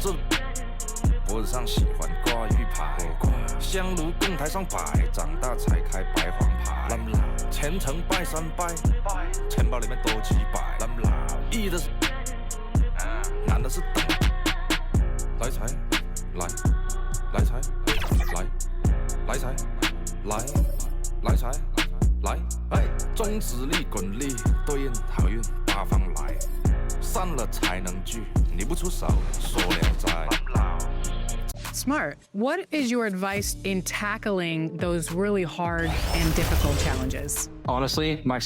这脖子上喜欢挂玉牌，香炉供台上摆，长大才开白黄牌。虔诚拜三拜，钱包里面多几百。易的是，难的是等。来财，来财，来财，来财，来，哎，中指力滚力对应好运八方来，散了才能聚，你不出手说聊斋。Smart. What is your advice in tackling those really hard and difficult challenges? Honestly, the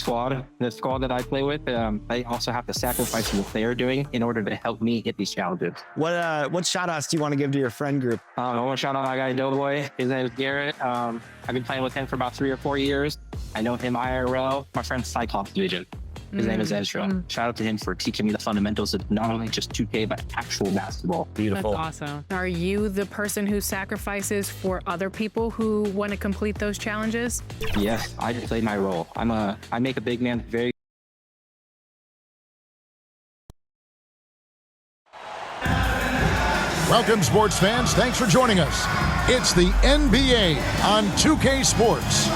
squad that I play with, I also have to sacrifice what they are doing in order to help me hit these challenges. What shout outs do you want to give to your friend group? I want to shout out my guy Doughboy. His name is Garrett. I've been playing with him for about 3 or 4 years. I know him IRL. My friend Cyclops Division. His name is Ezra. Shout out to him for teaching me the fundamentals of not only just 2K, but actual basketball. Beautiful. That's awesome. Are you the person who sacrifices for other people who want to complete those challenges? Yes, I play my role. I make a big man very. Welcome, sports fans. Thanks for joining us. It's the NBA on 2K Sports.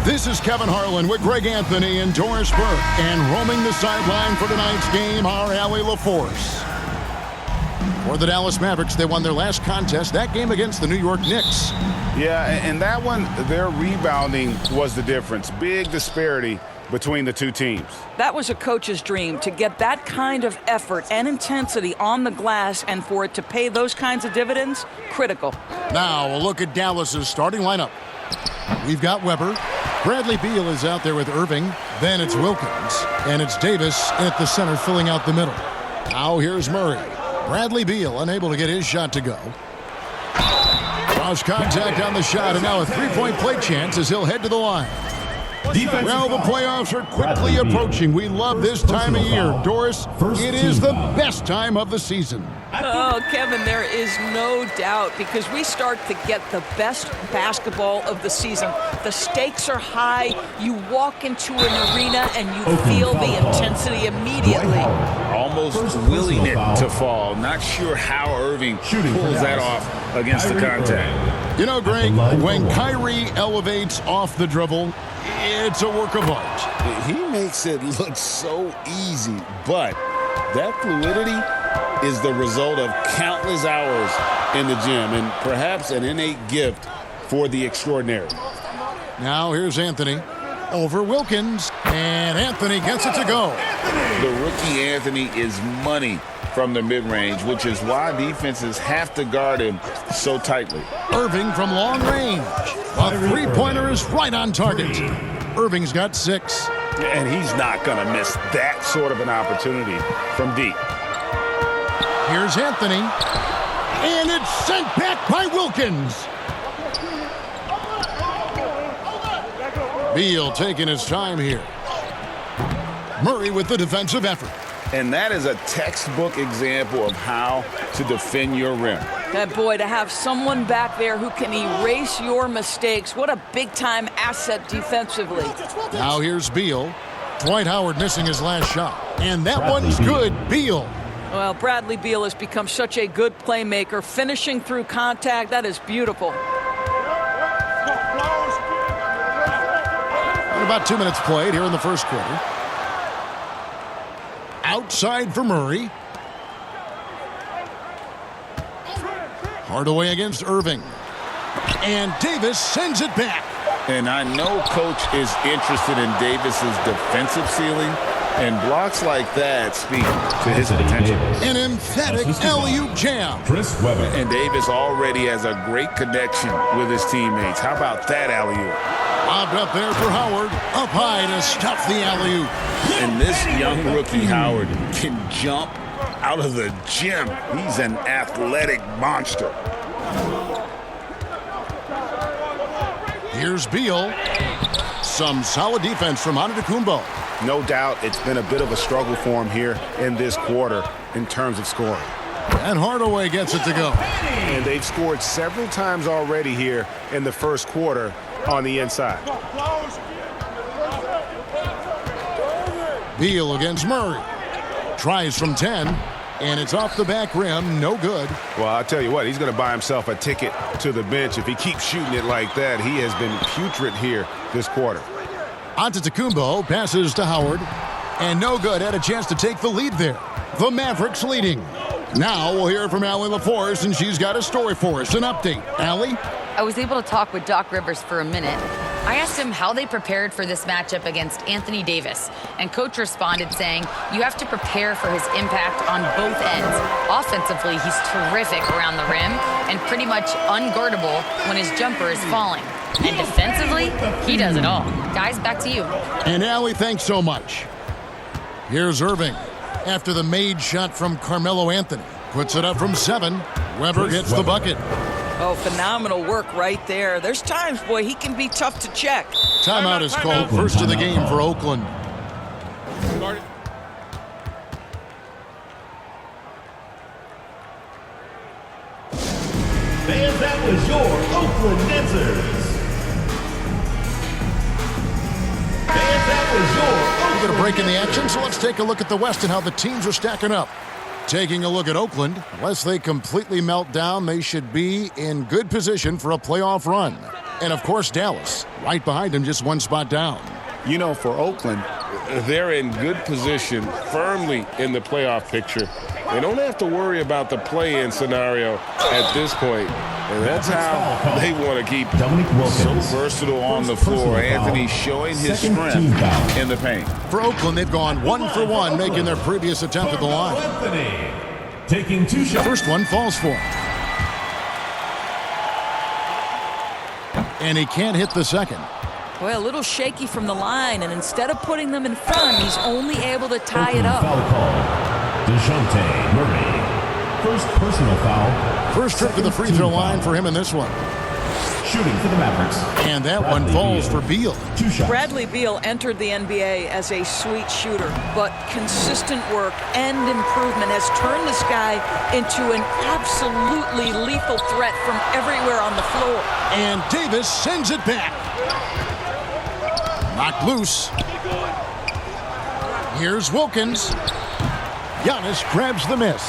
This is Kevin Harlan with Greg Anthony and Doris Burke. And roaming the sideline for tonight's game, our Allie LaForce. For the Dallas Mavericks, they won their last contest, that game against the New York Knicks. Yeah, and that one, their rebounding was the difference. Big disparity between the two teams. That was a coach's dream, to get that kind of effort and intensity on the glass, and for it to pay those kinds of dividends, critical. Now, a look at Dallas's starting lineup. We've got Weber. Bradley Beal is out there with Irving. Then it's Wilkins. And it's Davis at the center filling out the middle. Now here's Murray. Bradley Beal unable to get his shot to go. Cross contact on the shot, and now a three-point play chance as he'll head to the line. Well, the playoffs are quickly approaching. We love this time of year. Doris, it is the best time of the season. Oh, Kevin, there is no doubt, because we start to get the best basketball of the season. The stakes are high. You walk into an arena and you feel the intensity immediately. Almost willing it to fall. Not sure how Irving pulls that off against the contact. You know, Greg, when Kyrie elevates off the dribble, it's a work of art. He makes it look so easy, but that fluidity is the result of countless hours in the gym and perhaps an innate gift for the extraordinary. Now here's Anthony over Wilkins, and Anthony gets it to go. The rookie Anthony is money from the mid-range, which is why defenses have to guard him so tightly. Irving from long range. A three-pointer is right on target. Irving's got 6. And he's not going to miss that sort of an opportunity from deep. Here's Anthony. And it's sent back by Wilkins. Beal taking his time here. Murray with the defensive effort. And that is a textbook example of how to defend your rim. That boy, to have someone back there who can erase your mistakes, what a big-time asset defensively. Now here's Beal. Dwight Howard missing his last shot. And that one's good. Beal. Well, Bradley Beal has become such a good playmaker, finishing through contact. That is beautiful. And about 2 minutes played here in the first quarter. Outside for Murray. Hardaway against Irving. And Davis sends it back. And I know Coach is interested in Davis's defensive ceiling, and blocks like that speak to his potential. An emphatic alley-oop jam. And Davis already has a great connection with his teammates. How about that alley-oop? Lobbed up there for Howard. Up high to stuff the alley-oop. And this young rookie Howard can jump out of the gym. He's an athletic monster. Here's Beal. Some solid defense from Antetokounmpo. No doubt it's been a bit of a struggle for him here in this quarter in terms of scoring. And Hardaway gets it to go. And they've scored several times already here in the first quarter on the inside. Beal against Murray. Tries from 10. And it's off the back rim. No good. Well, I'll tell you what, he's going to buy himself a ticket to the bench. If he keeps shooting it like that, he has been putrid here this quarter. Antetokounmpo passes to Howard. And no good. Had a chance to take the lead there. The Mavericks leading. Now we'll hear from Allie LaForce, and she's got a story for us. An update. Allie? I was able to talk with Doc Rivers for a minute. I asked him how they prepared for this matchup against Anthony Davis, and Coach responded saying, you have to prepare for his impact on both ends. Offensively, he's terrific around the rim and pretty much unguardable when his jumper is falling. And defensively, he does it all. Guys, back to you. And Allie, thanks so much. Here's Irving. After the made shot from Carmelo Anthony. Puts it up from 7. Weber gets the bucket. Oh, phenomenal work right there. There's times, boy, he can be tough to check. Timeout is called. First of the game for Oakland. Fans, that was your Oakland Dancers. Fans, that was your Oakland. We're going to break in the action, so let's take a look at the West and how the teams are stacking up. Taking a look at Oakland, unless they completely melt down, they should be in good position for a playoff run. And, of course, Dallas, right behind them, just one spot down. You know, for Oakland, they're in good position, firmly in the playoff picture. They don't have to worry about the play-in scenario at this point. And that's how they want to keep so versatile on the floor. Anthony showing his strength in the paint. For Oakland, they've gone 1 for 1, making their previous attempt at the line. Anthony taking 2 shots. First one falls for him. And he can't hit the second. Well, a little shaky from the line, and instead of putting them in front, he's only able to tie it up. Foul call. DeJounte Murray. First personal foul. First trip to the free throw line for him in this one. Shooting for the Mavericks. And that one falls for Beal. 2 shots. Bradley Beal entered the NBA as a sweet shooter, but consistent work and improvement has turned this guy into an absolutely lethal threat from everywhere on the floor. And Davis sends it back. Knocked loose. Here's Wilkins. Giannis grabs the miss.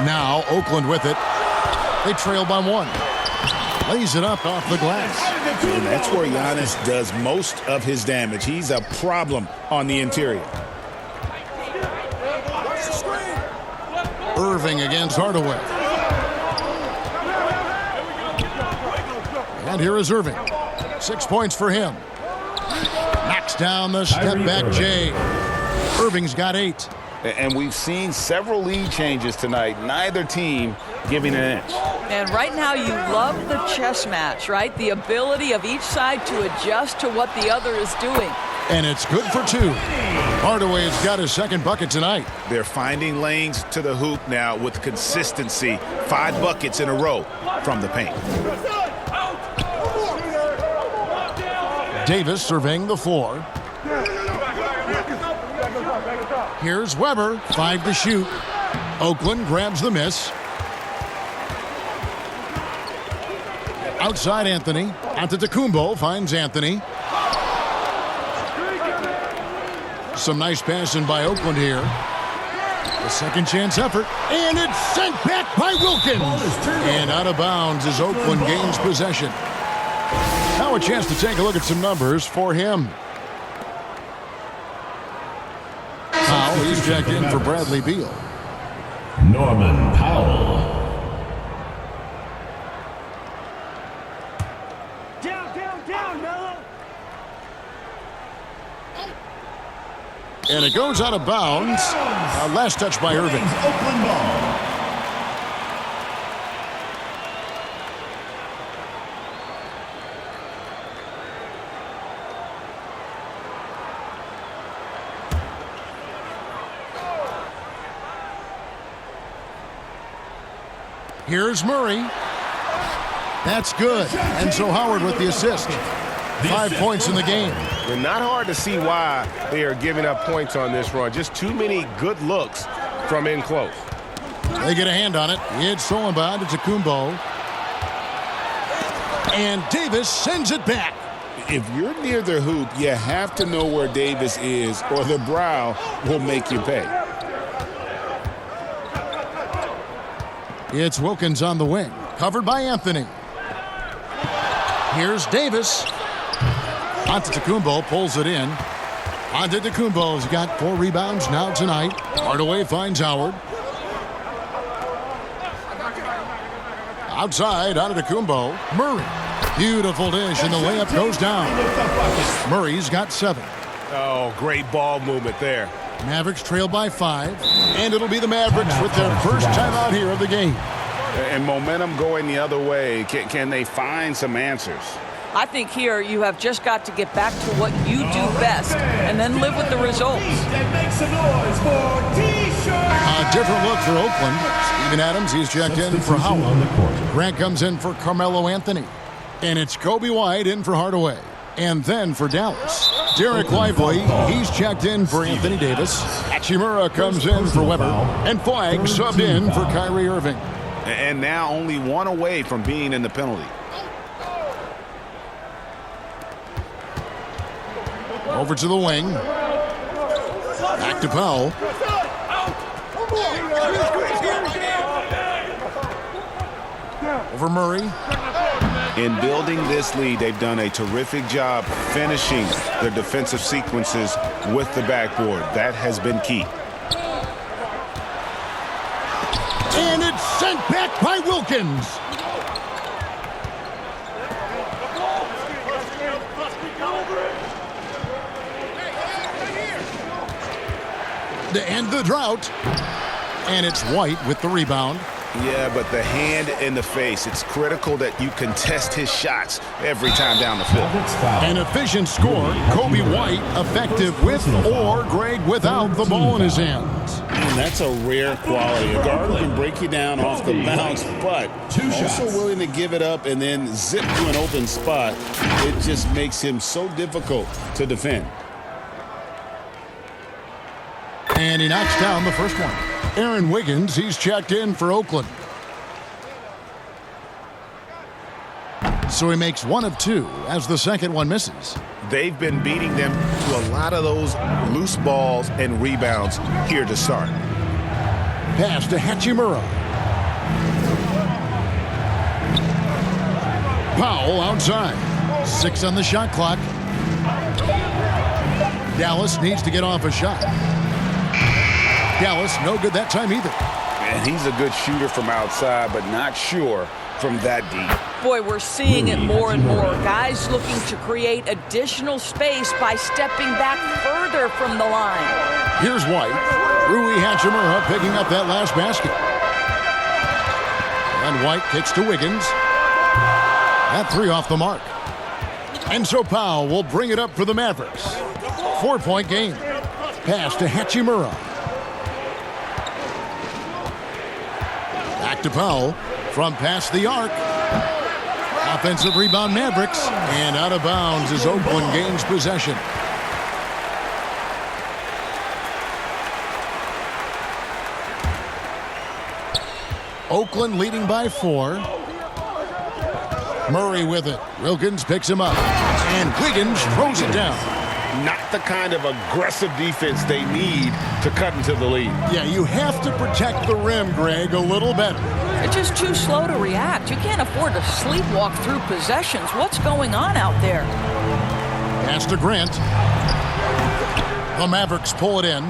Now Oakland with it. They trail by 1. Lays it up off the glass. And that's where Giannis does most of his damage. He's a problem on the interior. Irving against Hardaway. And here is Irving. 6 points for him. Knocks down the step back Jay. Irving's got 8. And we've seen several lead changes tonight. Neither team giving an inch. And right now you love the chess match, right? The ability of each side to adjust to what the other is doing. And it's good for 2. Hardaway's got his second bucket tonight. They're finding lanes to the hoop now with consistency. 5 buckets in a row from the paint. Davis surveying the floor. Here's Weber, 5 to shoot. Oakland grabs the miss. Outside Anthony. Antetokounmpo finds Anthony. Some nice passing by Oakland here. A second chance effort. And it's sent back by Wilkins. And out of bounds as Oakland gains possession. Now a chance to take a look at some numbers for him. Powell, he's checked in for Bradley Beal. Norman Powell. Down, Melo. And it goes out of bounds. Last touch by Irving. Oakland ball. Here's Murray. That's good. And so Howard with the assist. 5 points in the game. And not hard to see why they are giving up points on this run. Just too many good looks from in close. They get a hand on it. It's Solenbad to Tecumbo. And Davis sends it back. If you're near the hoop, you have to know where Davis is, or the brow will make you pay. It's Wilkins on the wing, covered by Anthony. Here's Davis. Antetokounmpo pulls it in. Antetokounmpo's got 4 rebounds now tonight. Hardaway finds Howard. Outside, Antetokounmpo. Murray. Beautiful dish, and the layup goes down. Murray's got 7. Oh, great ball movement there. Mavericks trail by 5, and it'll be the Mavericks with their first timeout here of the game. And momentum going the other way. Can they find some answers? I think here you have just got to get back to what you do best and then live with the results. A different look for Oakland. Steven Adams, he's checked in for Howard. Grant comes in for Carmelo Anthony. And it's Kobe White in for Hardaway. And then for Dallas, Derek Lively, he's checked in for Anthony Davis. Hachimura comes in for Weber. And Flagg subbed in for Kyrie Irving. And now only 1 away from being in the penalty. Over to the wing. Back to Powell. Over Murray. In building this lead, they've done a terrific job finishing their defensive sequences with the backboard. That has been key. And it's sent back by Wilkins. To end the drought. And it's White with the rebound. Yeah, but the hand in the face, it's critical that you contest his shots every time down the field. An efficient score, Kobe White, effective with or great without the ball in his hands. And that's a rare quality. A guard who can break you down off the bounce, but also willing to give it up and then zip to an open spot. It just makes him so difficult to defend. And he knocks down the first one. Aaron Wiggins, he's checked in for Oakland. So he makes 1 of 2 as the second one misses. They've been beating them to a lot of those loose balls and rebounds here to start. Pass to Hachimura. Powell outside. 6 on the shot clock. Dallas needs to get off a shot. Dallas, no good that time either. And he's a good shooter from outside, but not sure from that deep. Boy, we're seeing it more and more. Guys looking to create additional space by stepping back further from the line. Here's White. Rui Hachimura picking up that last basket. And White kicks to Wiggins. That 3 off the mark. And so Powell will bring it up for the Mavericks. 4-point game. Pass to Hachimura. Back to Powell from past the arc. Offensive rebound Mavericks, and out of bounds as Oakland gains possession. Oakland leading by 4. Murray with it. Wilkins picks him up, and Wiggins throws it down. Not the kind of aggressive defense they need to cut into the lead. Yeah, you have to protect the rim, Greg, a little better. They're just too slow to react. You can't afford to sleepwalk through possessions. What's going on out there? Pass to Grant. The Mavericks pull it in.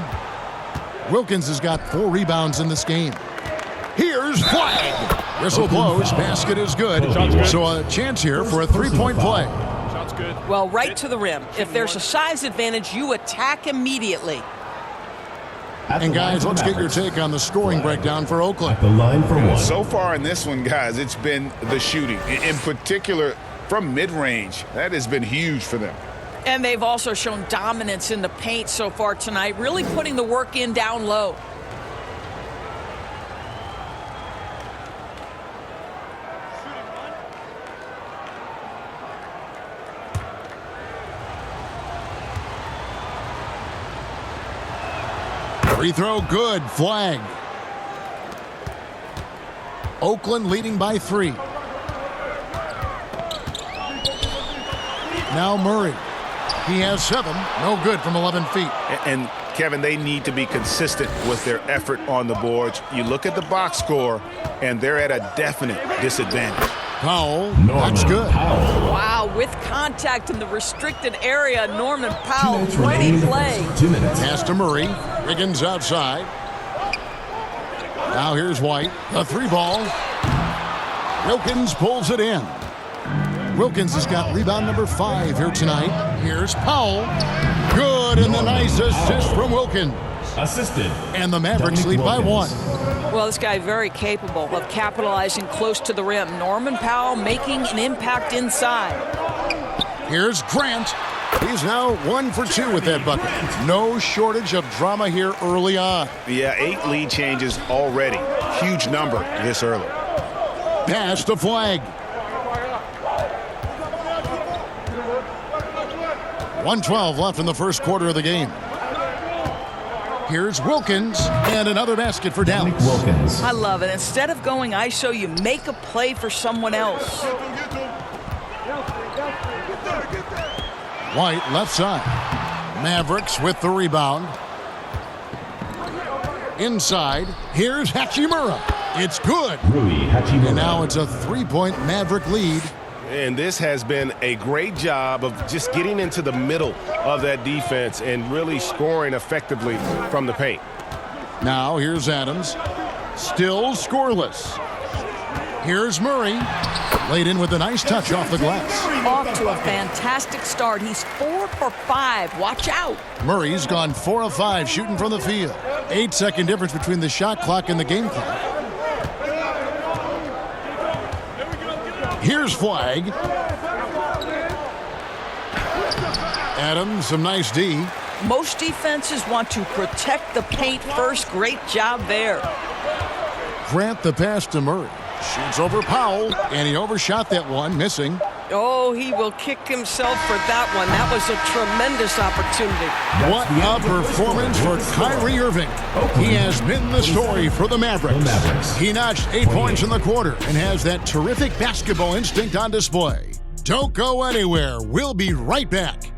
Wilkins has got 4 rebounds in this game. Here's Flagg. Whistle blows. Basket is good. So a chance here for a 3-point play. Well, right to the rim. If there's a size advantage, you attack immediately. And guys, let's get your take on the scoring breakdown for Oakland. The line for 1. So far in this one, guys, it's been the shooting. In particular, from mid-range. That has been huge for them. And they've also shown dominance in the paint so far tonight, really putting the work in down low. Free throw good. Flagg. Oakland leading by 3. Now Murray. He has 7. No good from 11 feet. And Kevin, they need to be consistent with their effort on the boards. You look at the box score, and they're at a definite disadvantage. Powell, that's good. Wow, with contact in the restricted area, Norman Powell, great play. 2 minutes. Pass to Murray. Wiggins outside. Now here's White. The 3-ball. Wilkins pulls it in. Wilkins has got rebound number 5 here tonight. Here's Powell. Good, and the nice assist from Wilkins. Assisted. And the Mavericks lead by 1. Well, this guy very capable of capitalizing close to the rim. Norman Powell making an impact inside. Here's Grant. He's now 1 for 2 with that bucket. No shortage of drama here early on. Yeah, 8 lead changes already. Huge number this early. Pass to Flag. 1:12 left in the first quarter of the game. Here's Wilkins, and another basket for Dallas. Wilkins. I love it. Instead of going ISO, you make a play for someone else. White left side. Mavericks with the rebound. Inside, here's Hachimura. It's good. Rui Hachimura. And now it's a 3-point Maverick lead. And this has been a great job of just getting into the middle of that defense and really scoring effectively from the paint. Now here's Adams. Still scoreless. Here's Murray. Laid in with a nice touch off the glass. Off to a fantastic start. He's 4 for 5. Watch out. Murray's gone 4 of 5 shooting from the field. 8-second difference between the shot clock and the game clock. Here's Flag. Adams, some nice D. Most defenses want to protect the paint first. Great job there. Grant the pass to Murray. Shoots over Powell, and he overshot that one, missing. Oh, he will kick himself for that one. That was a tremendous opportunity. What a performance for Kyrie Irving. He has been the story for the Mavericks. He notched 8 points in the quarter and has that terrific basketball instinct on display. Don't go anywhere. We'll be right back.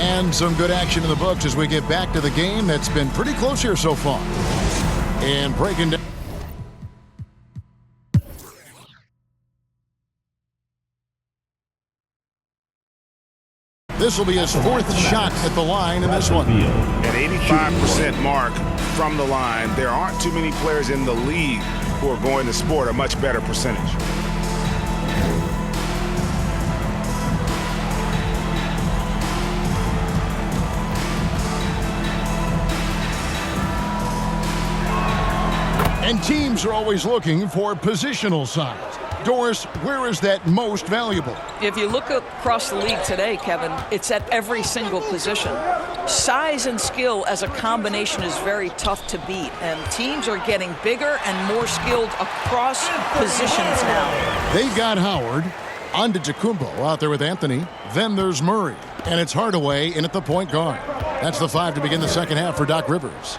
And some good action in the books as we get back to the game that's been pretty close here so far. And breaking down. This will be his 4th shot at the line in this one. An 85% mark from the line. There aren't too many players in the league who are going to sport a much better percentage. And teams are always looking for positional size. Doris, where is that most valuable? If you look across the league today, Kevin, it's at every single position. Size and skill as a combination is very tough to beat, and teams are getting bigger and more skilled across positions now. They've got Howard, Antetokounmpo out there with Anthony. Then there's Murray, and it's Hardaway in at the point guard. That's the 5 to begin the second half for Doc Rivers.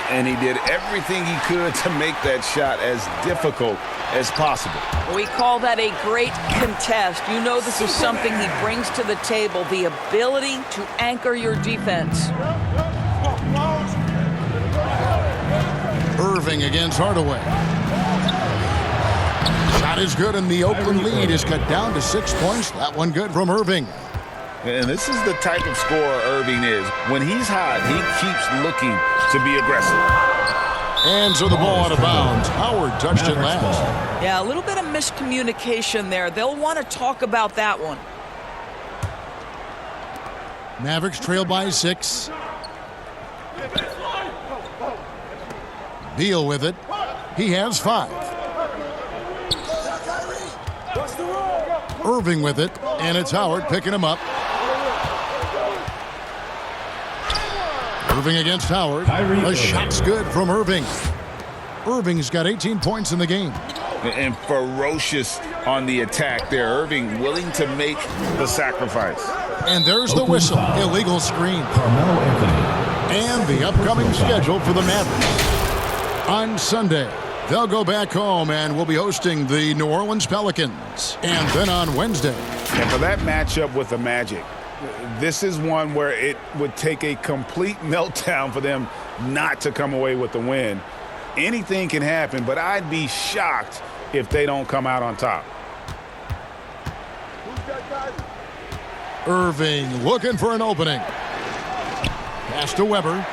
And he did everything he could to make that shot as difficult as possible. We call that a great contest. You know this is something he brings to the table, the ability to anchor your defense. Irving against Hardaway. Shot is good, and the Oakland lead is cut down to 6 points. That one good from Irving. And this is the type of scorer Irving is. When he's hot, he keeps looking to be aggressive. And so the ball out of bounds. Howard touched it last. Yeah, a little bit of miscommunication there. They'll want to talk about that one. Mavericks trail by 6. Beal with it. He has 5. Irving with it, and it's Howard picking him up. Irving against Howard. The shot's good from Irving. Irving's got 18 points in the game. And ferocious on the attack there. Irving willing to make the sacrifice. And there's the whistle. Illegal screen. And the upcoming schedule for the Mavericks. On Sunday, They'll go back home and will be hosting the New Orleans Pelicans. And then on Wednesday. And for that matchup with the Magic, this is one where it would take a complete meltdown for them not to come away with the win. Anything can happen, but I'd be shocked if they don't come out on top. Irving looking for an opening. Pass to Weber.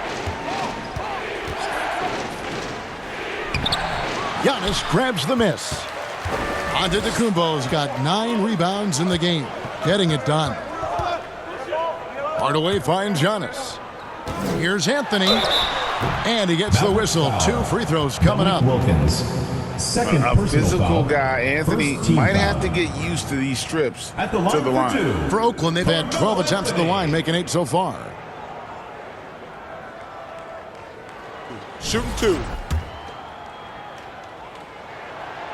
Giannis grabs the miss. Antetokounmpo's got 9 rebounds in the game, getting it done. Hardaway finds Giannis. Here's Anthony, and he gets the whistle. 2 free throws coming up. Wilkins. Second A physical guy, Anthony, might have to get used to these trips to the line. For Oakland, they've had 12 attempts at the line, making 8 so far. Shooting 2.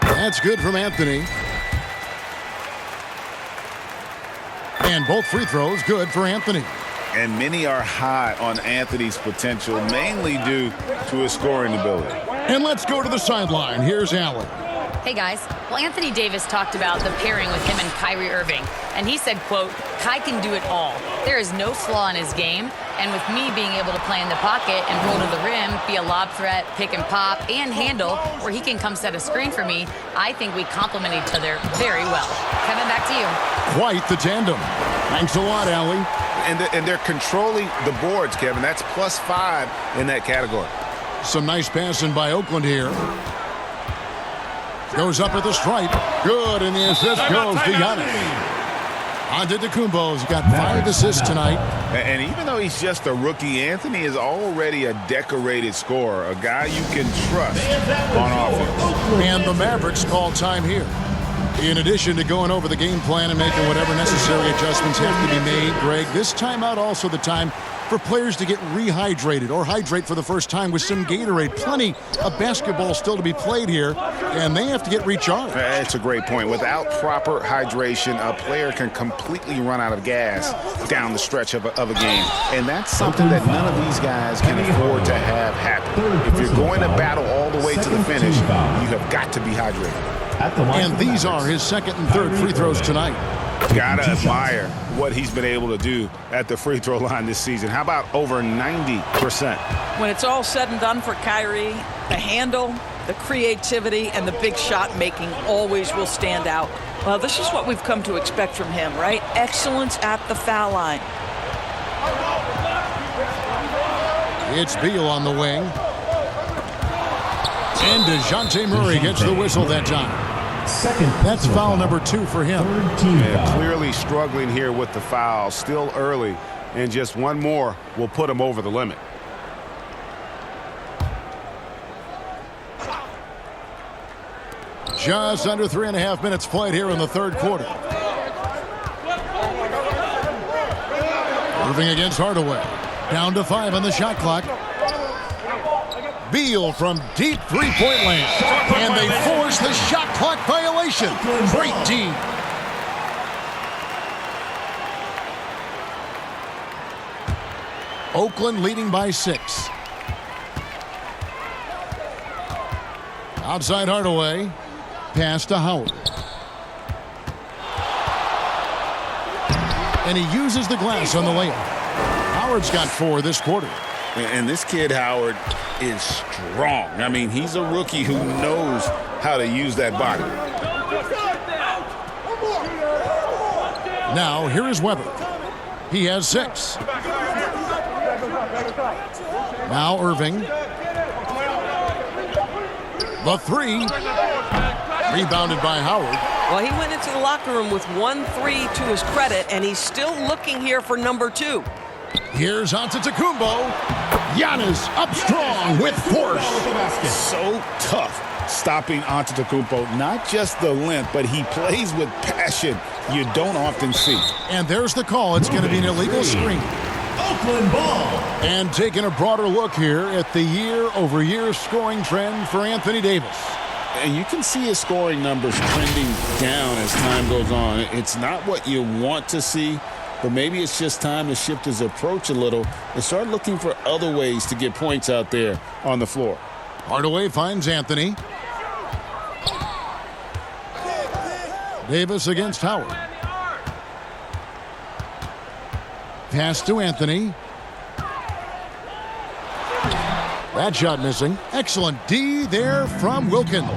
That's good from Anthony. And both free throws good for Anthony. And many are high on Anthony's potential, mainly due to his scoring ability. And let's go to the sideline. Here's Allen. Hey guys, well Anthony Davis talked about the pairing with him and Kyrie Irving, and he said, quote, Kai can do it all. There is no flaw in his game, and with me being able to play in the pocket and roll to the rim, be a lob threat, pick and pop, and handle, where he can come set a screen for me, I think we complement each other very well. Kevin, back to you. Quite the tandem. Thanks a lot, Allie. And they're controlling the boards, Kevin. That's +5 in that category. Some nice passing by Oakland here. Goes up at the stripe. Good, and the assist goes to Giannis. Antetokounmpo's got 5 assists tonight. And even though he's just a rookie, Anthony is already a decorated scorer, a guy you can trust on offense. And the Mavericks call time here. In addition to going over the game plan and making whatever necessary adjustments have to be made, Greg, this timeout also the time for players to get rehydrated or hydrate for the first time with some Gatorade. Plenty of basketball still to be played here, and they have to get recharged. That's a great point. Without proper hydration, a player can completely run out of gas down the stretch of a game. And that's something that none of these guys can afford to have happen. If you're going to battle all the way to the finish, you have got to be hydrated. And these are his second and third free throws tonight. Gotta admire what he's been able to do at the free throw line this season. How about over 90%? When it's all said and done for Kyrie, the handle, the creativity, and the big shot making always will stand out. Well, this is what we've come to expect from him, right? Excellence at the foul line. It's Beal on the wing. And DeJounte Murray gets the whistle that time. That's foul number 2 for him. Yeah, clearly struggling here with the foul. Still early, and just one more will put him over the limit. Just under 3.5 minutes played here in the third quarter. Irving against Hardaway. Down to 5 on the shot clock. Beal from deep three-point land. And they force the shot clock violation. Great D. Oakland leading by 6. Outside Hardaway. Pass to Howard. And he uses the glass on the layup. Howard's got 4 this quarter. And this kid, Howard, is strong. I mean, he's a rookie who knows how to use that body. Now, here is Weber. He has 6. Now Irving. The 3. Rebounded by Howard. Well, he went into the locker room with 1 3 to his credit, and he's still looking here for number 2. Here's Antetokounmpo. Giannis up strong with force. So tough stopping Antetokounmpo. Not just the length, but he plays with passion you don't often see. And there's the call. It's going to be an illegal screen. Oakland ball. And taking a broader look here at the year-over-year scoring trend for Anthony Davis. And you can see his scoring numbers trending down as time goes on. It's not what you want to see, but maybe it's just time to shift his approach a little and start looking for other ways to get points out there on the floor. Hardaway finds Anthony. Davis against Howard. Pass to Anthony. That shot missing. Excellent D there from Wilkins.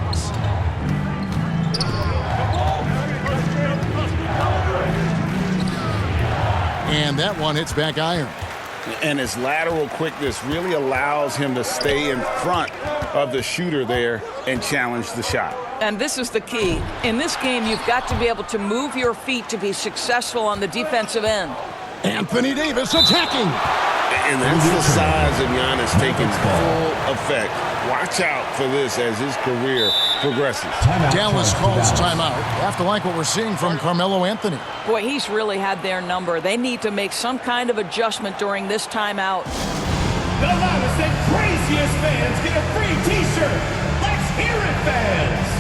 And that one hits back iron. And his lateral quickness really allows him to stay in front of the shooter there and challenge the shot. And this is the key. In this game, you've got to be able to move your feet to be successful on the defensive end. Anthony Davis attacking. And that's the size of Giannis taking full effect. Watch out for this as his career progresses. Dallas calls timeout. Have to like what we're seeing from Carmelo Anthony. Boy, he's really had their number. They need to make some kind of adjustment during this timeout. The loudest and craziest fans get a free T-shirt. Let's hear it, fans.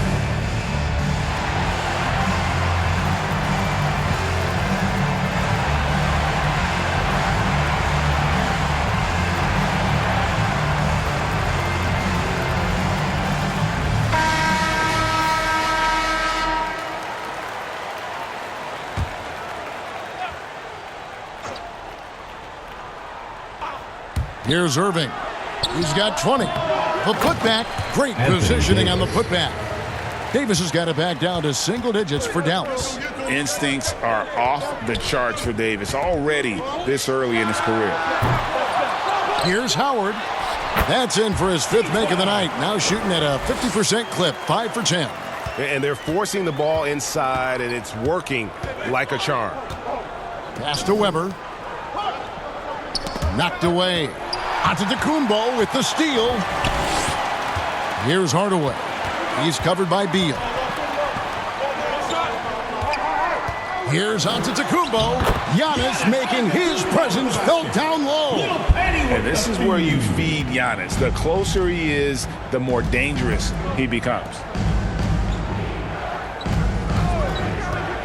Here's Irving. He's got 20. The putback. Great positioning on the putback. Davis has got it back down to single digits for Dallas. Instincts are off the charts for Davis already this early in his career. Here's Howard. That's in for his 5th make of the night. Now shooting at a 50% clip, 5 for 10. And they're forcing the ball inside, and it's working like a charm. Pass to Weber. Knocked away. Antetokounmpo with the steal. Here's Hardaway. He's covered by Beal. Here's Antetokounmpo. Giannis making his presence felt down low. And this is where you feed Giannis. The closer he is, the more dangerous he becomes.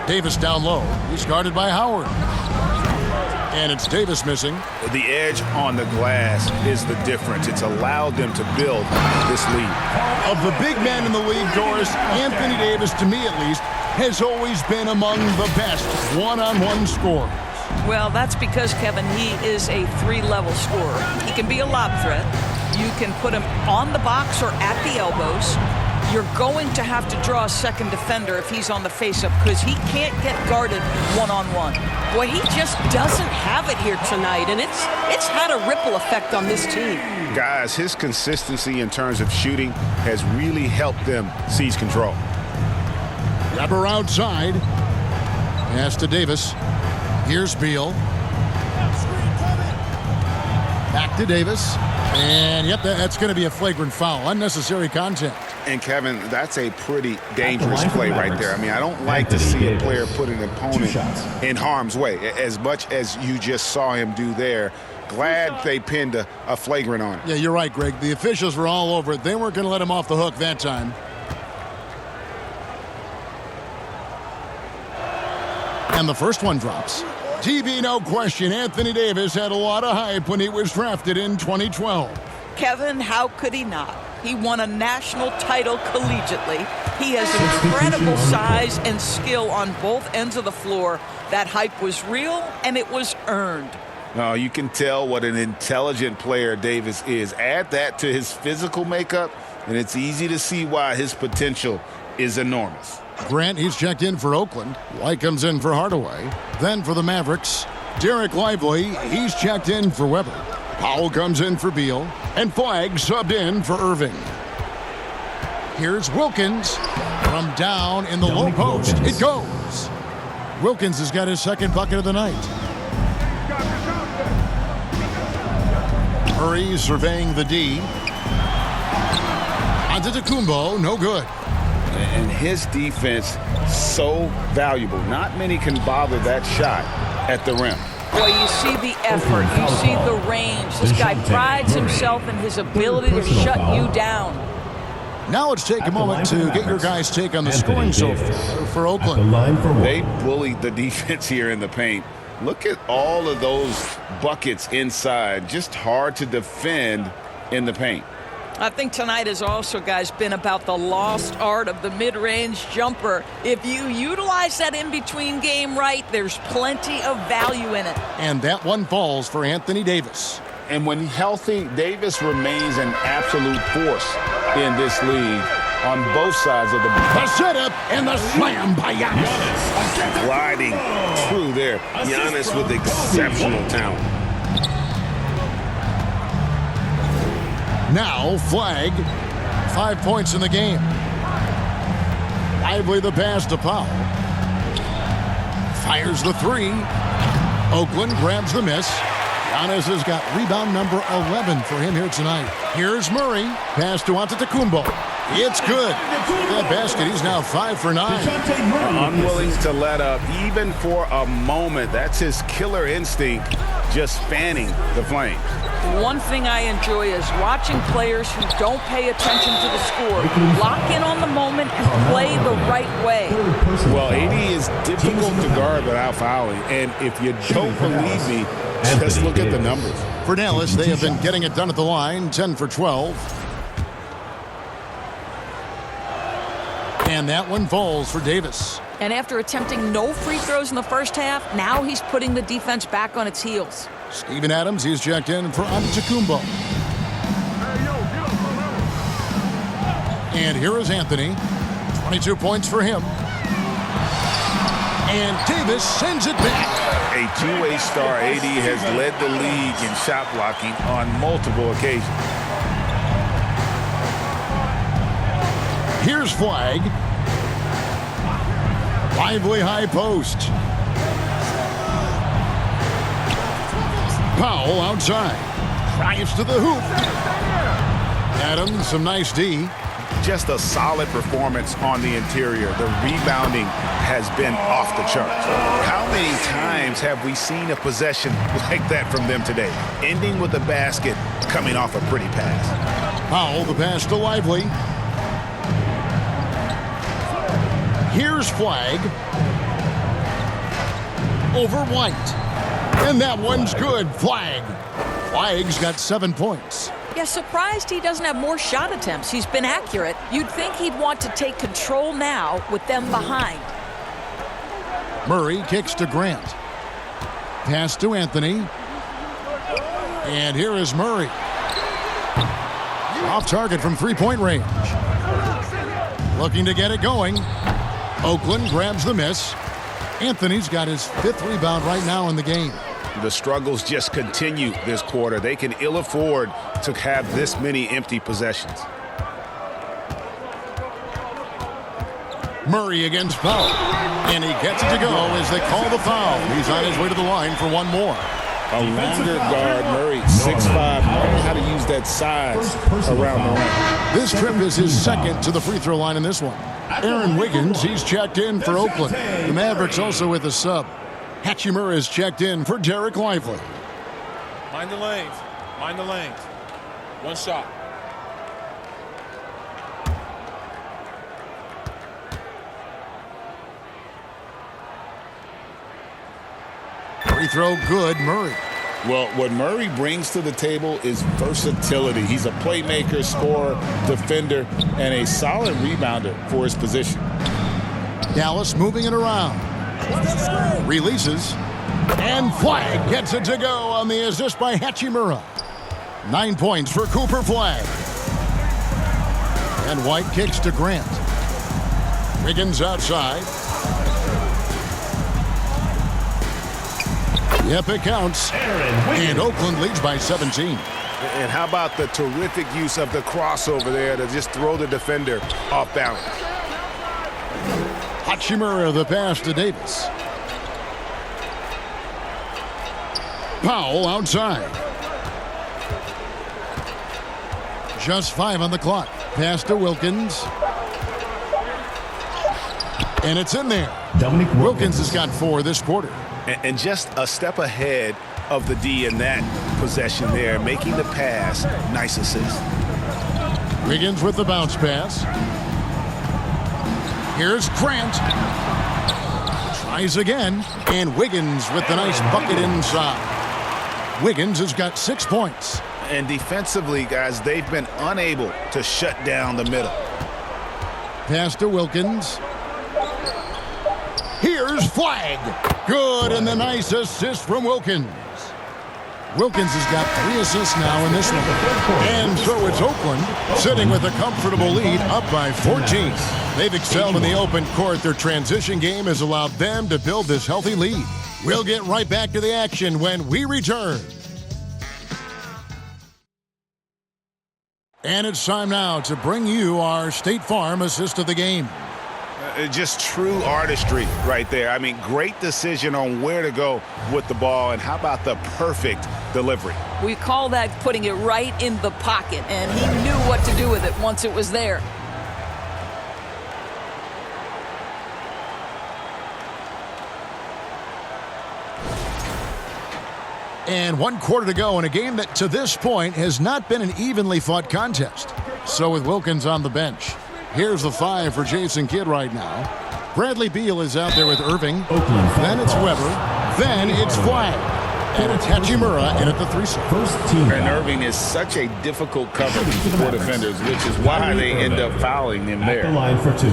Davis down low. He's guarded by Howard. And it's Davis missing. The edge on the glass is the difference. It's allowed them to build this lead. Of the big men in the league, Doris, Anthony Davis, to me at least, has always been among the best one-on-one scorers. Well, that's because, Kevin, he is a 3-level scorer. He can be a lob threat. You can put him on the box or at the elbows. You're going to have to draw a second defender if he's on the face-up because he can't get guarded one-on-one. Boy, he just doesn't have it here tonight, and it's had a ripple effect on this team. Guys, his consistency in terms of shooting has really helped them seize control. Weber outside. Pass to Davis. Here's Beal. Back to Davis. And, yep, that's going to be a flagrant foul. Unnecessary contact. And, Kevin, that's a pretty dangerous play right there. I mean, I don't like to see a player put an opponent in harm's way, as much as you just saw him do there. Glad they pinned a flagrant on him. Yeah, you're right, Greg. The officials were all over it. They weren't going to let him off the hook that time. And the first one drops. TV, no question, Anthony Davis had a lot of hype when he was drafted in 2012. Kevin, how could he not? He won a national title collegiately. He has incredible size and skill on both ends of the floor. That hype was real, and it was earned. Oh, you can tell what an intelligent player Davis is. Add that to his physical makeup, and it's easy to see why his potential is enormous. Grant, he's checked in for Oakland. White comes in for Hardaway. Then for the Mavericks, Derek Lively, he's checked in for Weber. Powell comes in for Beal. And Flagg subbed in for Irving. Here's Wilkins from down in the low post. It goes. Wilkins has got his second bucket of the night. Murray surveying the D. Antetokounmpo, no good. And his defense so valuable. Not many can bother that shot at the rim. Boy, you see the effort, you see the range. This guy prides himself in his ability to shut you down. Now let's take a moment to get your guys' take on the scoring so far for Oakland. They bullied the defense here in the paint. Look at all of those buckets inside. Just hard to defend in the paint. I think tonight has also, guys, been about the lost art of the mid-range jumper. If you utilize that in-between game right, there's plenty of value in it. And that one falls for Anthony Davis. And when healthy, Davis remains an absolute force in this league on both sides of the ball. The setup and the slam by Giannis. Gliding through there. Giannis with exceptional talent. Now flag. 5 points in the game. Lively the pass to Powell. Fires the three. Oakland grabs the miss. Giannis has got rebound number 11 for him here tonight. Here's Murray. Pass to Antetokounmpo. It's good. That basket, he's now 5 for 9. Unwilling to let up even for a moment. That's his killer instinct, just fanning the flame. One thing I enjoy is watching players who don't pay attention to the score lock in on the moment and play the right way. Well, AD is difficult to guard without fouling, and if you don't believe me, just look at the numbers. For Dallas, they have been getting it done at the line, 10 for 12. And that one falls for Davis. And after attempting no free throws in the first half, now he's putting the defense back on its heels. Steven Adams, he's checked in for Antetokounmpo. And here is Anthony. 22 points for him. And Davis sends it back. A two-way star, AD has led the league in shot blocking on multiple occasions. Here's flag. Lively high post. Powell outside. Drives to the hoop. Adams, some nice D. Just a solid performance on the interior. The rebounding has been off the charts. How many times have we seen a possession like that from them today? Ending with a basket, coming off a pretty pass. Powell, the pass to Lively. Here's flag. Over White. And that one's good. Flag. Flag's got 7 points. Yeah, surprised he doesn't have more shot attempts. He's been accurate. You'd think he'd want to take control now with them behind. Murray kicks to Grant. Pass to Anthony. And here is Murray. Off target from three-point range. Looking to get it going. Oakland grabs the miss. Anthony's got his 5th rebound right now in the game. The struggles just continue this quarter. They can ill afford to have this many empty possessions. Murray against Powell. And he gets it to go as they call the foul. He's on his way to the line for one more. A longer guard, Murray, 6'5", learning how to use that size around the rim. This trip is his 2nd to the free throw line in this one. Aaron Wiggins, he's checked in for Oakland. The Mavericks also with a sub. Hachimura is checked in for Derek Lively. Mind the lanes. Mind the lanes. One shot. Free throw good, Murray. Well, what Murray brings to the table is versatility. He's a playmaker, scorer, defender, and a solid rebounder for his position. Dallas moving it around. Releases. And Flag gets it to go on the assist by Hachimura. 9 points for Cooper Flag. And White kicks to Grant. Wiggins outside. Yep, it counts. And Oakland leads by 17. And how about the terrific use of the crossover there to just throw the defender off balance. Hachimura the pass to Davis. Powell outside. Just 5 on the clock. Pass to Wilkins. And it's in there. Wilkins has got 4 this quarter. And just a step ahead of the D in that possession there, making the pass. Nice assist. Wiggins with the bounce pass. Here's Grant. Tries again. And Wiggins with the nice bucket inside. Wiggins has got 6 points. And defensively, guys, they've been unable to shut down the middle. Pass to Wilkins. Here's Flag. Good, and the nice assist from Wilkins. Wilkins has got 3 assists now in this one. And so it's Oakland sitting with a comfortable lead, up by 14. They've excelled in the open court. Their transition game has allowed them to build this healthy lead. We'll get right back to the action when we return. And it's time now to bring you our State Farm assist of the game. Just true artistry right there. I mean, great decision on where to go with the ball, and how about the perfect delivery? We call that putting it right in the pocket, and he knew what to do with it once it was there. And 1 quarter to go in a game that to this point has not been an evenly fought contest. So with Wilkins on the bench, here's the 5 for Jason Kidd right now. Bradley Beal is out there with Irving. Then it's Weber. Then it's Flag. And it's Hachimura in at the 3 spot. And Irving is such a difficult cover for defenders, which is why they end up fouling him there. The line for 2.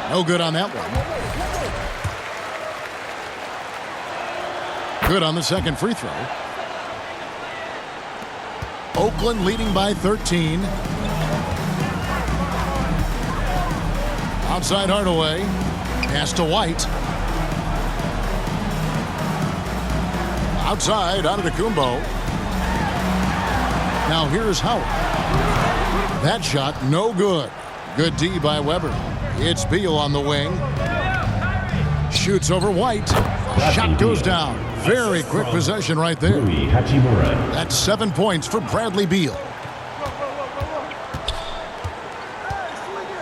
No good on that one. Good on the second free throw. Oakland leading by 13. Outside Hardaway. Pass to White. Outside Antetokounmpo. Now here's Howard. That shot no good. Good D by Weber. It's Beal on the wing. Shoots over White. Shot goes down. Very quick possession right there. That's 7 points for Bradley Beal.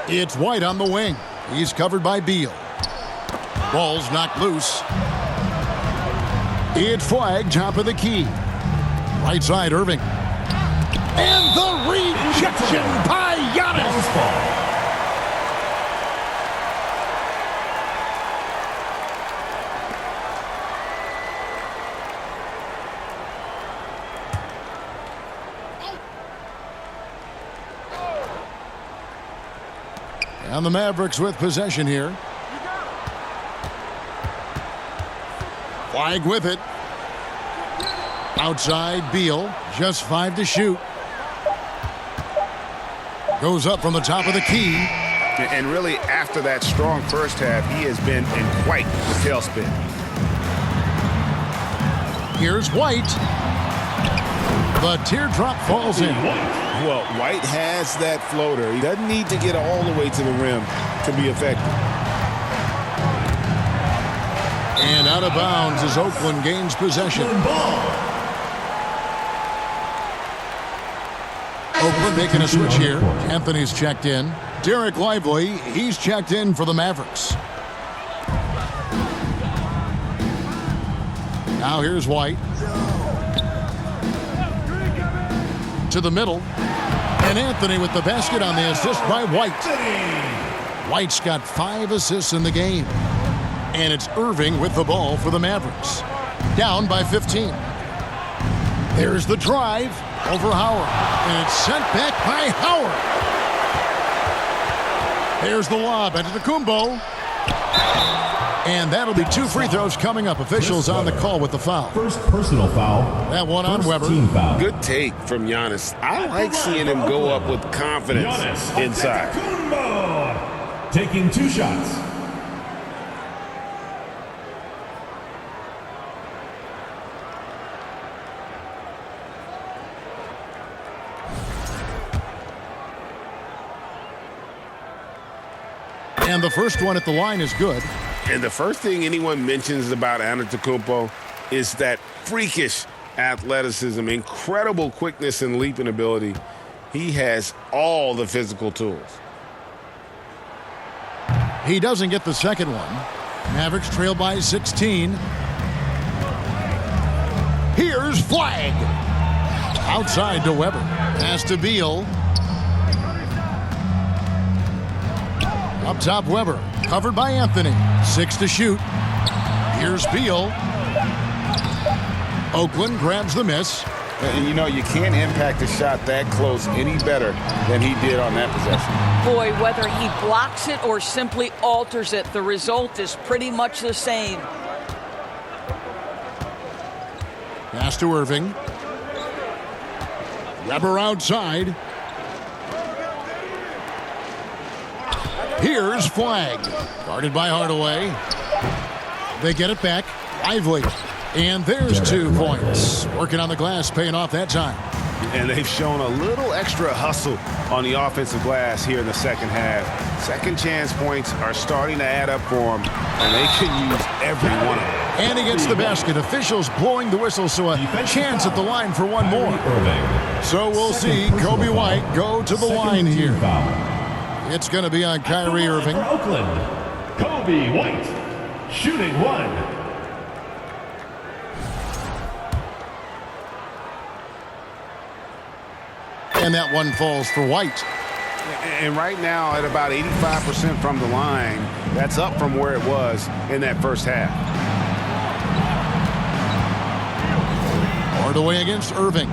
It's White on the wing. He's covered by Beal. Ball's knocked loose. It's Flag, top of the key. Right side, Irving. And the rejection by Giannis. And the Mavericks with possession here. Flag with it. Outside, Beal. Just 5 to shoot. Goes up from the top of the key. And really, after that strong first half, he has been in quite the tailspin. Here's White. The teardrop falls in. Well, White has that floater. He doesn't need to get all the way to the rim to be effective. And out of bounds as Oakland gains possession. Oakland making a switch here. Anthony's checked in. Derek Lively, he's checked in for the Mavericks. Now here's White. To the middle. And Anthony with the basket on the assist by White. White's got 5 assists in the game. And it's Irving with the ball for the Mavericks. Down by 15. There's the drive over Howard. And it's sent back by Howard. There's the lob into Antetokounmpo. And that'll be 2 free throws coming up. Officials on the call with the foul. First personal foul. That one on Weber. Good take from Giannis. I like seeing him go up with confidence inside. Taking 2 shots. And the first one at the line is good. And the first thing anyone mentions about Antetokounmpo is that freakish athleticism, incredible quickness and leaping ability. He has all the physical tools. He doesn't get the second one. Mavericks trail by 16. flag. Outside to Weber. Pass to Beal. Up top, Weber. Covered by Anthony. 6 to shoot. Here's Beal. Oakland grabs the miss. And you know, you can't impact a shot that close any better than he did on that possession. Boy, whether he blocks it or simply alters it, the result is pretty much the same. Pass to Irving. Weber outside. Here's Flag. Guarded by Hardaway. They get it back. Lively. And there's 2 points. Working on the glass, paying off that time. And they've shown a little extra hustle on the offensive glass here in the second half. Second chance points are starting to add up for them, and they can use every one of them. And he gets the basket. Officials blowing the whistle, so a chance at the line for one more. So we'll see Kobe White go to the line here. It's going to be on Kyrie Irving. For Oakland, Kobe White, shooting 1. And that one falls for White. And right now, at about 85% from the line, that's up from where it was in that first half. Hardaway against Irving.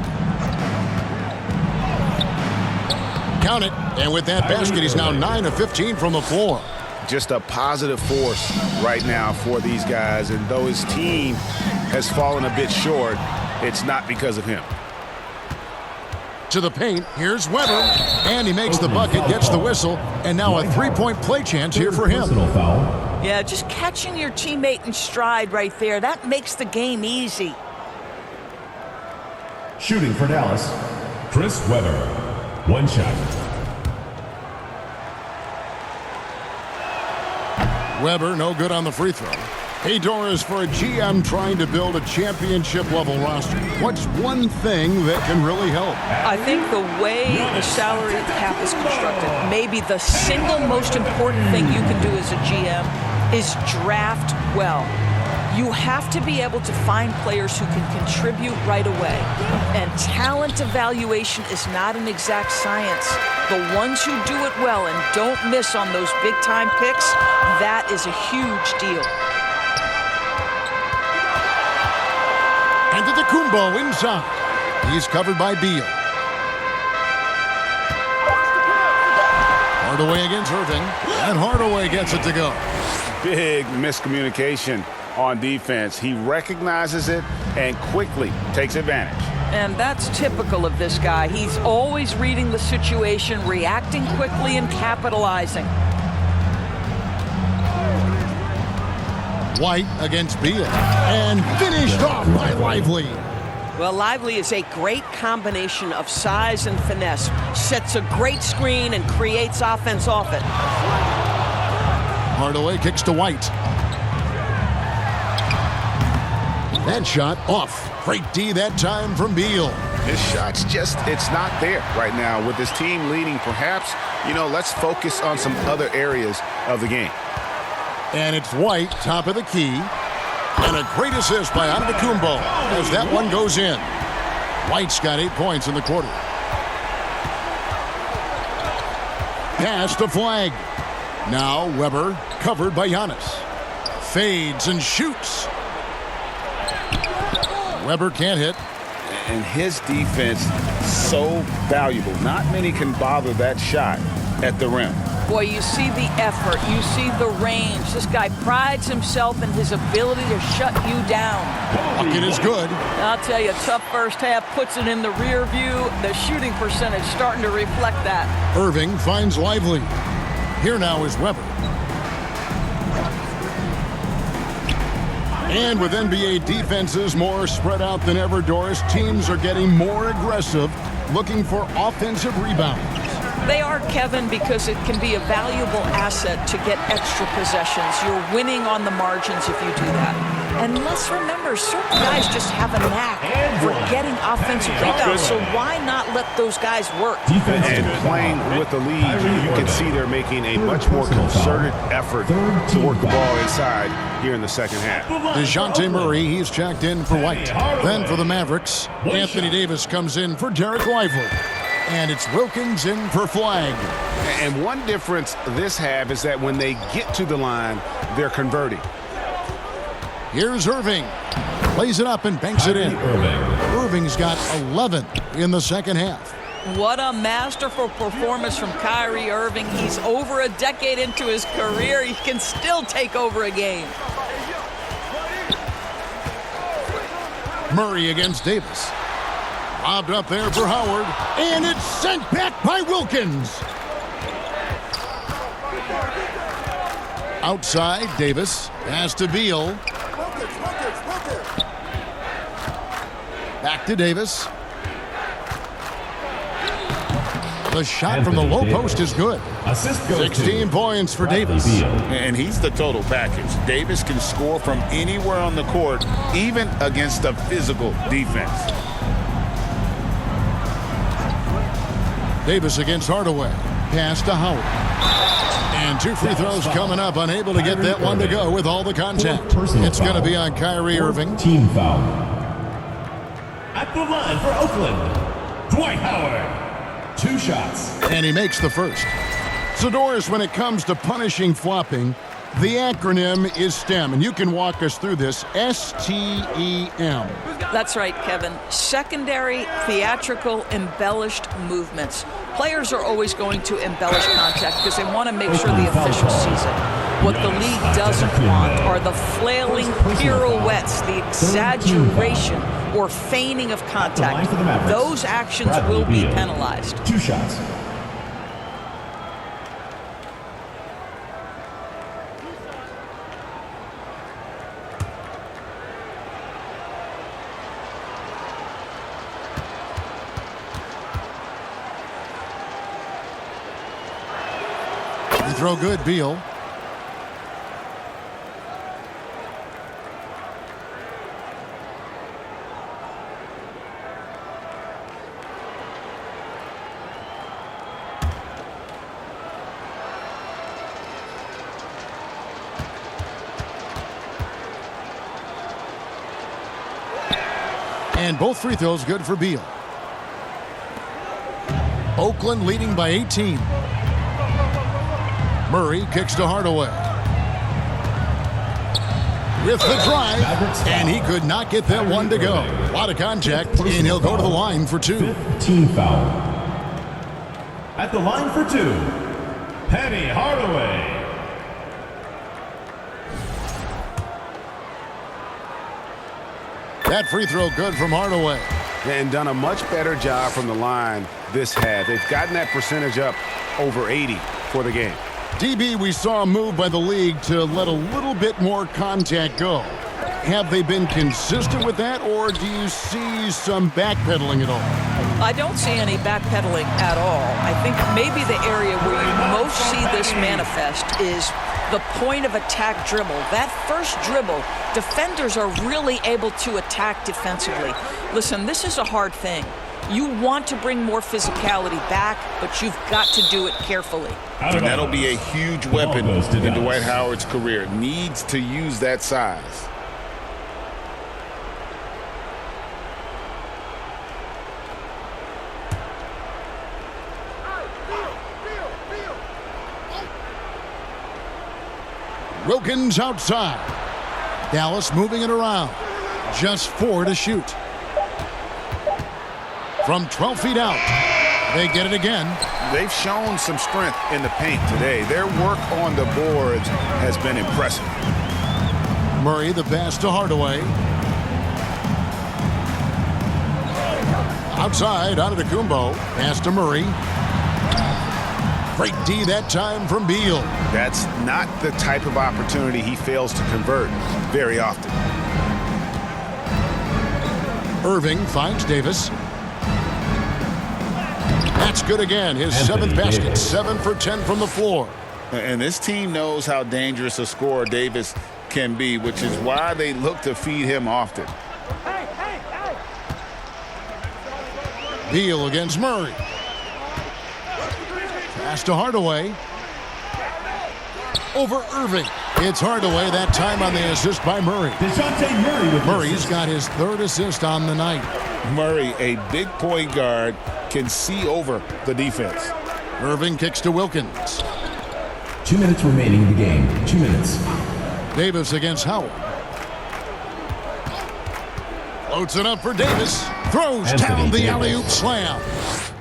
Count it. And with that basket, he's now 9 of 15 from the floor. Just a positive force right now for these guys. And though his team has fallen a bit short, it's not because of him. To the paint, here's Weber, and he makes the bucket, gets the whistle, and now a 3-point play chance here for him. Yeah, just catching your teammate in stride right there, that makes the game easy. Shooting for Dallas, Chris Weber. 1 shot. Weber, no good on the free throw. Hey, Doris, for a GM trying to build a championship-level roster, what's one thing that can really help? I think the way the salary cap is constructed, maybe the single most important thing you can do as a GM is draft well. You have to be able to find players who can contribute right away. And talent evaluation is not an exact science. The ones who do it well and don't miss on those big-time picks, that is a huge deal. Antetokounmpo inside. He's covered by Beal. Hardaway against Irving, and Hardaway gets it to go. Big miscommunication on defense. He recognizes it and quickly takes advantage. And that's typical of this guy. He's always reading the situation, reacting quickly, and capitalizing. White against Beal, and finished off by Lively. Well, Lively is a great combination of size and finesse. Sets a great screen and creates offense off it. Hardaway kicks to White. That shot off. Great D that time from Beal. His shot's just, it's not there right now. With his team leading, perhaps, let's focus on some other areas of the game. And it's White, top of the key. And a great assist by Antetokounmpo as that one goes in. White's got 8 points in the quarter. Pass to Flag. Now Weber, covered by Giannis. Fades and shoots. Weber can't hit. And his defense, so valuable. Not many can bother that shot at the rim. Boy, you see the effort, you see the range. This guy prides himself in his ability to shut you down. Bucket is good. I'll tell you, tough first half, puts it in the rear view. The shooting percentage starting to reflect that. Irving finds Lively. Here now is Weber. And with NBA defenses more spread out than ever, Doris, teams are getting more aggressive, looking for offensive rebounds. They are, Kevin, because it can be a valuable asset to get extra possessions. You're winning on the margins if you do that. And let's remember, certain guys just have a knack for getting offensive rebounds, so why not let those guys work? And playing with the lead, you can see they're making a much more concerted effort to work the ball inside here in the second half. DeJounte Murray, he's checked in for White. Then for the Mavericks, Anthony Davis comes in for Derek Lively. And it's Wilkins in for Flag. And one difference this half is that when they get to the line, they're converting. Here's Irving. Plays it up and banks it in. Irving's got 11 in the second half. What a masterful performance from Kyrie Irving. He's over a decade into his career. He can still take over a game. Murray against Davis. Lobbed up there for Howard. And it's sent back by Wilkins. Outside, Davis. Pass to Beal. Back to Davis. The shot from the low post is good. 16 points for Davis. And he's the total package. Davis can score from anywhere on the court, even against a physical defense. Davis against Hardaway. Pass to Howard. And 2 free throws coming up. Unable to get that one to go with all the contact. It's going to be on Kyrie Irving. Team foul. At the line for Oakland, Dwight Howard. 2 shots. And he makes the first. So, Doris, when it comes to punishing flopping, the acronym is STEM. And you can walk us through this. STEM. That's right, Kevin. Secondary, theatrical, embellished movements. Players are always going to embellish contact because they want to make sure the official sees it. What the league doesn't want are the flailing pirouettes, the exaggeration or feigning of contact. Those actions will be penalized. 2 shots. Throw good, Beal. And both free throws good for Beal. Oakland leading by 18. Murray kicks to Hardaway. With the drive, and he could not get that one to go. A lot of contact, and he'll go to the line for 2. Team foul. At the line for 2, Penny Hardaway. That free throw good from Hardaway. And done a much better job from the line this half. They've gotten that percentage up over 80 for the game. DB, we saw a move by the league to let a little bit more contact go. Have they been consistent with that, or do you see some backpedaling at all? I don't see any backpedaling at all. I think maybe the area where you most see this manifest is the point of attack dribble. That first dribble, defenders are really able to attack defensively. Listen, this is a hard thing. You want to bring more physicality back, but you've got to do it carefully. And that'll be a huge weapon in Dwight Howard's career. Needs to use that size. Wilkins outside. Dallas moving it around. Just 4 to shoot. From 12 feet out, they get it again. They've shown some strength in the paint today. Their work on the boards has been impressive. Murray, the pass to Hardaway. Outside, out of the Kumbo. Pass to Murray. Great D that time from Beal. That's not the type of opportunity he fails to convert very often. Irving finds Davis. That's good again. His 7th basket. Davis. 7 for 10 from the floor. And this team knows how dangerous a scorer Davis can be, which is why they look to feed him often. Beal against Murray. Pass to Hardaway. Over Irving. It's Hardaway, that time on the assist by Murray. Murray's got his third assist on the night. Murray, a big point guard, can see over the defense. Irving kicks to Wilkins. 2 minutes remaining in the game. 2 minutes. Davis against Howard. Floats it up for Davis. Throws down the alley-oop slam.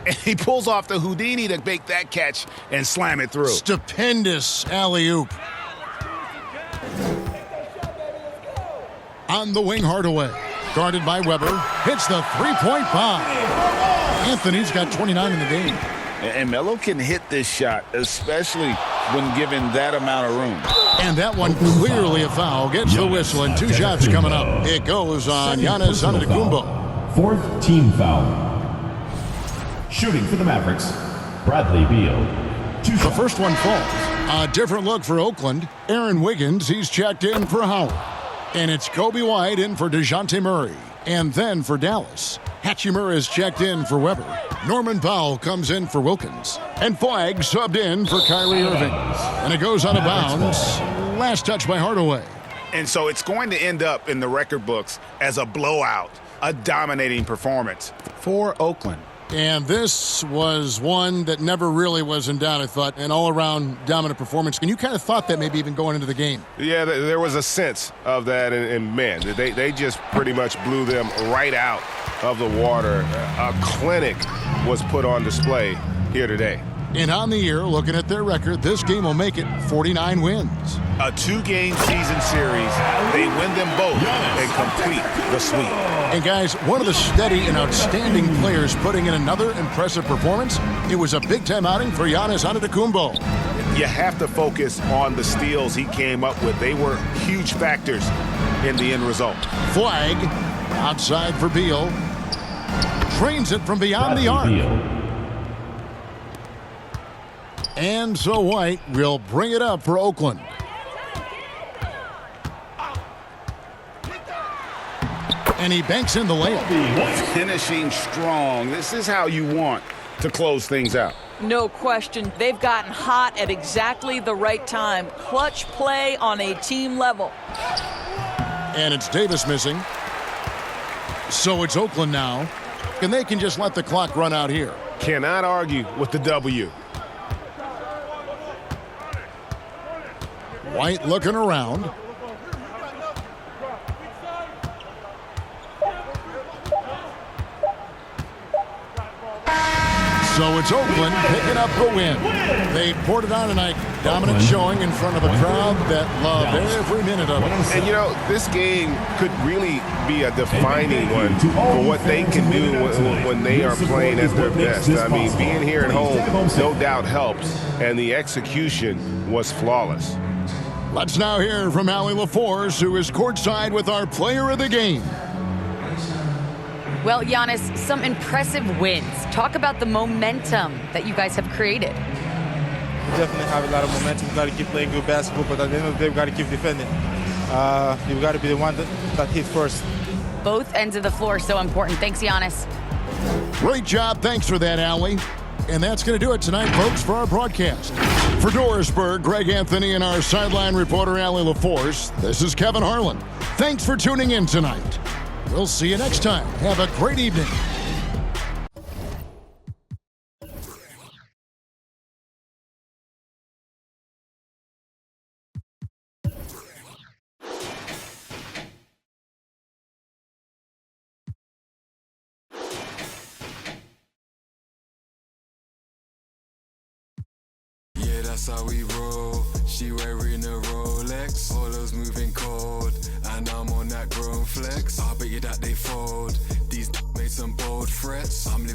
And he pulls off the Houdini to make that catch and slam it through. Stupendous alley-oop. On the wing, Hardaway. Guarded by Weber. Hits the three-point bomb. Anthony's got 29 in the game. And Melo can hit this shot, especially when given that amount of room. And that one clearly a foul. Gets the whistle, and 2 shots coming up. It goes on Giannis Antetokounmpo. 4th team foul. Shooting for the Mavericks, Bradley Beal. The first one falls. A different look for Oakland. Aaron Wiggins, he's checked in for Howard. And it's Kobe White in for DeJounte Murray. And then for Dallas, Hachimura is checked in for Weber. Norman Powell comes in for Wilkins. And Flagg subbed in for Kyrie Irving. And it goes out of bounds. Last touch by Hardaway. And so it's going to end up in the record books as a blowout, a dominating performance for Oakland. And this was one that never really was in doubt, I thought, an all-around dominant performance. And you kind of thought that maybe even going into the game. Yeah, there was a sense of that, and man, they just pretty much blew them right out of the water. A clinic was put on display here today. And on the year, looking at their record, this game will make it 49 wins. A 2-game season series. They win them both and complete the sweep. And guys, one of the steady and outstanding players putting in another impressive performance, it was a big-time outing for Giannis Antetokounmpo. You have to focus on the steals he came up with. They were huge factors in the end result. Flagg outside for Beal. Trains it from beyond the arc. And so White will bring it up for Oakland. And he banks in the layup. Finishing strong. This is how you want to close things out. No question. They've gotten hot at exactly the right time. Clutch play on a team level. And it's Davis missing. So it's Oakland now. And they can just let the clock run out here. Cannot argue with the W. White looking around. So it's Oakland picking up the win. They poured it on tonight. Dominant showing in front of a crowd that loved every minute of it. And, you know, this game could really be a defining one for what they can do when they are playing at their best. I mean, being here at home no doubt helps, and the execution was flawless. Let's now hear from Allie LaForce, who is courtside with our player of the game. Well, Giannis, some impressive wins. Talk about the momentum that you guys have created. We definitely have a lot of momentum. We've got to keep playing good basketball, but at the end of the day, we've got to keep defending. You've got to be the one that hits first. Both ends of the floor so important. Thanks, Giannis. Great job. Thanks for that, Allie. And that's going to do it tonight, folks, for our broadcast. For Dorisburg, Greg Anthony, and our sideline reporter, Allie LaForce, this is Kevin Harlan. Thanks for tuning in tonight. We'll see you next time. Have a great evening. That's how we roll. She wearing a Rolex. All those moving cold, and I'm on that grown flex. I bet you that they fold. These made some bold threats. I'm